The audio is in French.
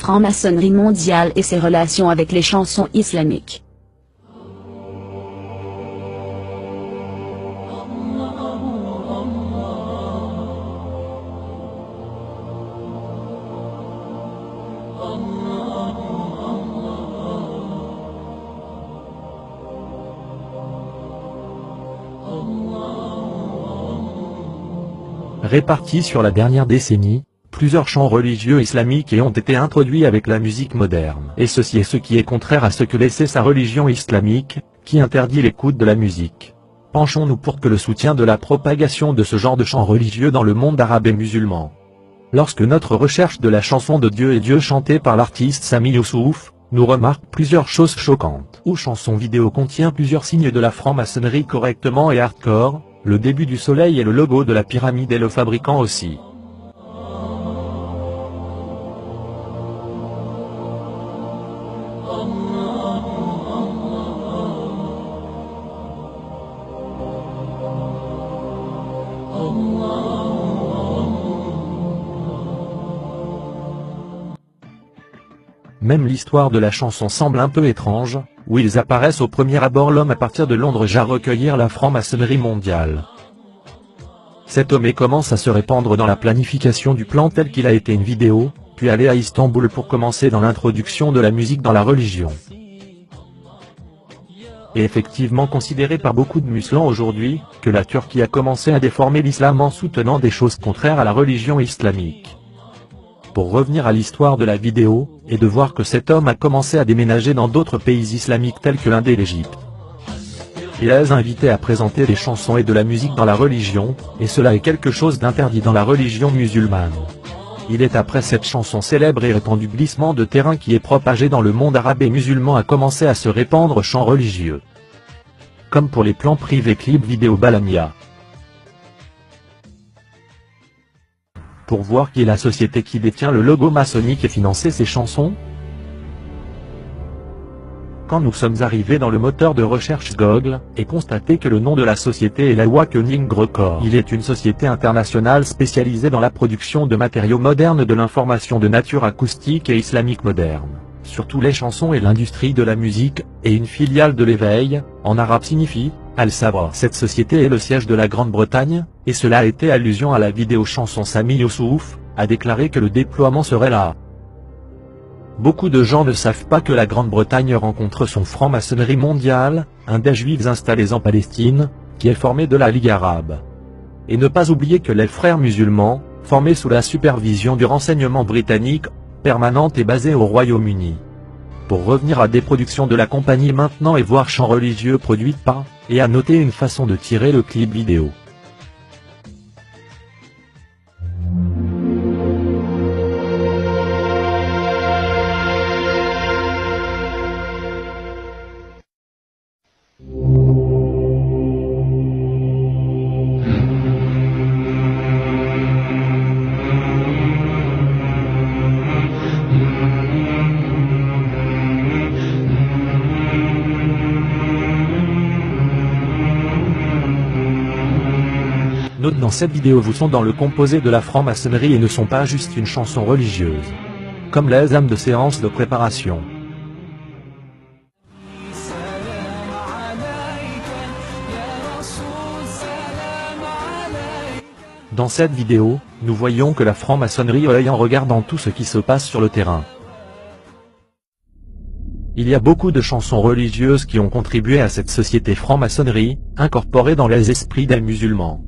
franc-maçonnerie mondiale et ses relations avec les chansons islamiques. Répartis sur la dernière décennie, plusieurs chants religieux islamiques ont été introduits avec la musique moderne. Et ceci est ce qui est contraire à ce que laissait sa religion islamique, qui interdit l'écoute de la musique. Penchons-nous pour que le soutien de la propagation de ce genre de chants religieux dans le monde arabe et musulman. Lorsque notre recherche de la chanson de Dieu et Dieu chantée par l'artiste Sami Youssouf, nous remarque plusieurs choses choquantes. Ou chanson vidéo contient plusieurs signes de la franc-maçonnerie correctement et hardcore, le début du soleil et le logo de la pyramide et le fabricant aussi. Même l'histoire de la chanson semble un peu étrange, où ils apparaissent au premier abord l'homme à partir de Londres à recueillir la franc-maçonnerie mondiale. Cet homme commence à se répandre dans la planification du plan tel qu'il a été une vidéo, puis aller à Istanbul pour commencer dans l'introduction de la musique dans la religion. Et effectivement considéré par beaucoup de musulmans aujourd'hui, que la Turquie a commencé à déformer l'islam en soutenant des choses contraires à la religion islamique. Pour revenir à l'histoire de la vidéo, et de voir que cet homme a commencé à déménager dans d'autres pays islamiques tels que l'Inde et l'Égypte. Il a invité à présenter des chansons et de la musique dans la religion, et cela est quelque chose d'interdit dans la religion musulmane. Il est après cette chanson célèbre et répandue glissement de terrain qui est propagée dans le monde arabe et musulman a commencé à se répandre chants religieux. Comme pour les plans privés clips vidéo Balamia. Pour voir qui est la société qui détient le logo maçonnique et financer ces chansons? Quand nous sommes arrivés dans le moteur de recherche Google, et constaté que le nom de la société est la Awakening Records. Il est une société internationale spécialisée dans la production de matériaux modernes de l'information de nature acoustique et islamique moderne, surtout les chansons et l'industrie de la musique, et une filiale de l'éveil, en arabe signifie Al-Sabra. Cette société est le siège de la Grande-Bretagne, et cela a été allusion à la vidéo chanson Sami Youssouf, a déclaré que le déploiement serait là. Beaucoup de gens ne savent pas que la Grande-Bretagne rencontre son franc-maçonnerie mondiale, un des juifs installés en Palestine, qui est formé de la Ligue arabe. Et ne pas oublier que les frères musulmans, formés sous la supervision du renseignement britannique, permanente et basés au Royaume-Uni. Pour revenir à des productions de la compagnie maintenant et voir chants religieux produits par, et à noter une façon de tirer le clip vidéo. Note dans cette vidéo vous sont dans le composé de la franc-maçonnerie et ne sont pas juste une chanson religieuse. Comme les âmes de séance de préparation. Dans cette vidéo, nous voyons que la franc-maçonnerie œille en regardant tout ce qui se passe sur le terrain. Il y a beaucoup de chansons religieuses qui ont contribué à cette société franc-maçonnerie, incorporée dans les esprits des musulmans.